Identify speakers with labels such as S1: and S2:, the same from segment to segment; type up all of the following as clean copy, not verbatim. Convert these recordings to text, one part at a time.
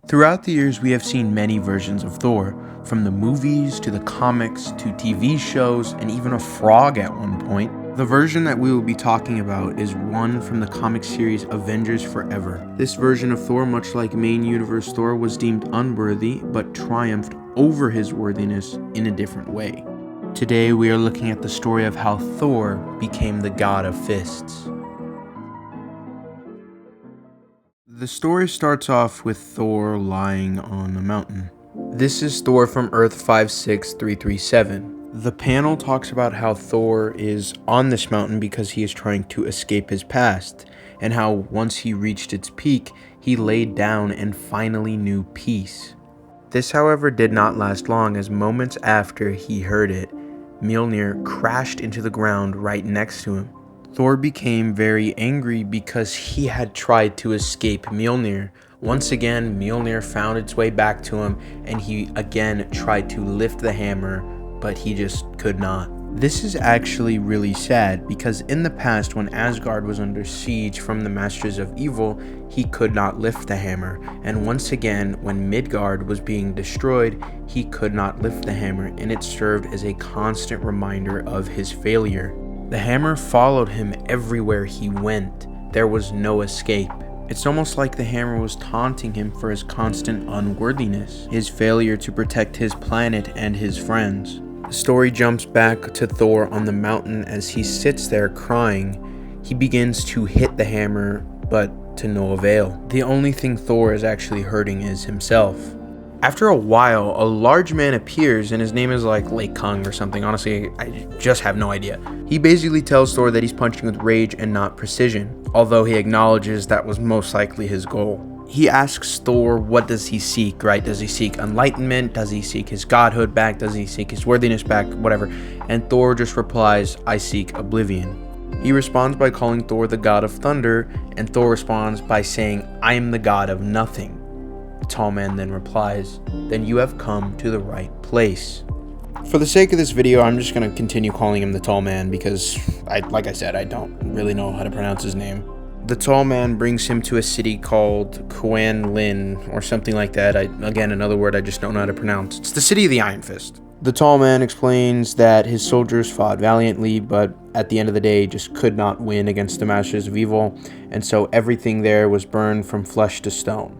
S1: Throughout the years, we have seen many versions of Thor, from the movies to the comics to TV shows and even a frog at one point. The version that we will be talking about is one from the comic series Avengers Forever. This version of Thor, much like main universe Thor, was deemed unworthy but triumphed over his worthiness in a different way. Today we are looking at the story of how Thor became the god of fists. The story starts off with Thor lying on a mountain. This is Thor from Earth 56337. The panel talks about how Thor is on this mountain because he is trying to escape his past, and how once he reached its peak, he laid down and finally knew peace. This, however, did not last long, as moments after he heard it, Mjolnir crashed into the ground right next to him. Thor became very angry because he had tried to escape Mjolnir. Once again, Mjolnir found its way back to him, and he again tried to lift the hammer, but he just could not. This is actually really sad, because in the past, when Asgard was under siege from the Masters of Evil, he could not lift the hammer, and once again, when Midgard was being destroyed, he could not lift the hammer, and it served as a constant reminder of his failure. The hammer followed him everywhere he went. There was no escape. It's almost like the hammer was taunting him for his constant unworthiness, his failure to protect his planet and his friends. The story jumps back to Thor on the mountain as he sits there crying. He begins to hit the hammer, but to no avail. The only thing Thor is actually hurting is himself. After a while, a large man appears, and his name is like Lake Kung or something. Honestly, I just have no idea. He basically tells Thor that he's punching with rage and not precision, although he acknowledges that was most likely his goal. He asks Thor, what does he seek, right? Does he seek enlightenment? Does he seek his godhood back? Does he seek his worthiness back? Whatever. And Thor just replies, I seek oblivion. He responds by calling Thor the god of thunder, and Thor responds by saying, I am the god of nothing. The tall man then replies, then you have come to the right place. For the sake of this video, I'm just going to continue calling him the tall man because, like I said, I don't really know how to pronounce his name. The tall man brings him to a city called Quan Lin, or something like that. Again, another word I just don't know how to pronounce. It's the city of the Iron Fist. The tall man explains that his soldiers fought valiantly, but at the end of the day just could not win against the Masters of Evil, and so everything there was burned from flesh to stone.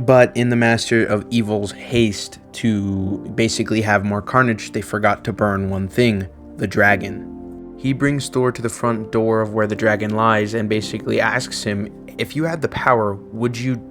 S1: But in the Master of Evil's haste to basically have more carnage, they forgot to burn one thing, the dragon. He brings Thor to the front door of where the dragon lies and basically asks him, if you had the power, would you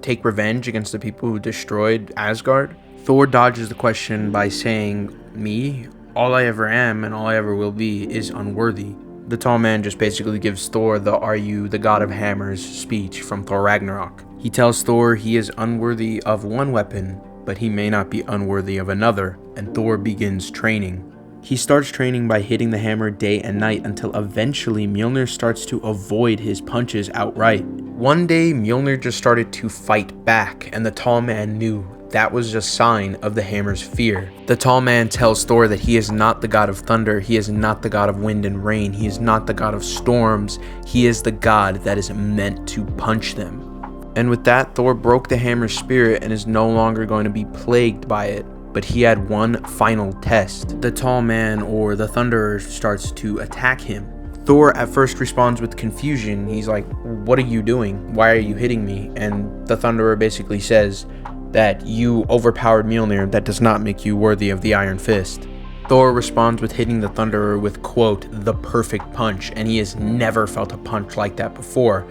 S1: take revenge against the people who destroyed Asgard? Thor dodges the question by saying, me? All I ever am and all I ever will be is unworthy. The tall man just basically gives Thor the "Are you the god of hammers" speech from Thor Ragnarok. He tells Thor he is unworthy of one weapon, but he may not be unworthy of another, and Thor begins training. He starts training by hitting the hammer day and night until eventually Mjolnir starts to avoid his punches outright. One day, Mjolnir just started to fight back, and the tall man knew that was a sign of the hammer's fear. The tall man tells Thor that he is not the god of thunder, he is not the god of wind and rain, he is not the god of storms, he is the god that is meant to punch them. And with that, Thor broke the hammer's spirit and is no longer going to be plagued by it. But he had one final test. The tall man, or the Thunderer, starts to attack him. Thor at first responds with confusion. He's like, what are you doing? Why are you hitting me? And the Thunderer basically says that you overpowered Mjolnir. That does not make you worthy of the Iron Fist. Thor responds with hitting the Thunderer with, quote, the perfect punch, and he has never felt a punch like that before.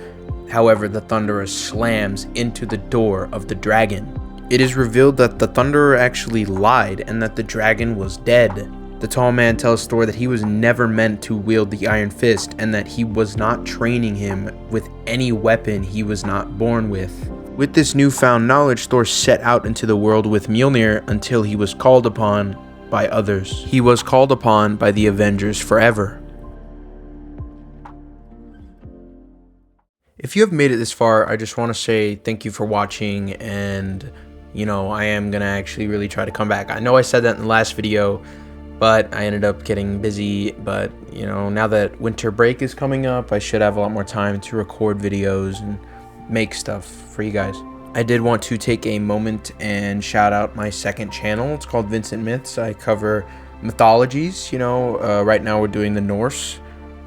S1: However, the Thunderer slams into the door of the dragon. It is revealed that the Thunderer actually lied and that the dragon was dead. The tall man tells Thor that he was never meant to wield the Iron Fist and that he was not training him with any weapon he was not born with. With this newfound knowledge, Thor set out into the world with Mjolnir until he was called upon by others. He was called upon by the Avengers Forever. If you have made it this far, I just want to say thank you for watching, and I am going to actually really try to come back. I know I said that in the last video, but I ended up getting busy. But, now that winter break is coming up, I should have a lot more time to record videos and make stuff for you guys. I did want to take a moment and shout out my second channel. It's called Vincent Myths. I cover mythologies. Right now we're doing the Norse,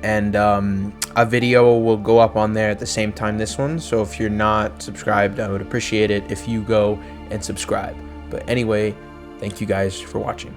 S1: and a video will go up on there at the same time this one. So if you're not subscribed, I would appreciate it if you go and subscribe. But anyway, thank you guys for watching.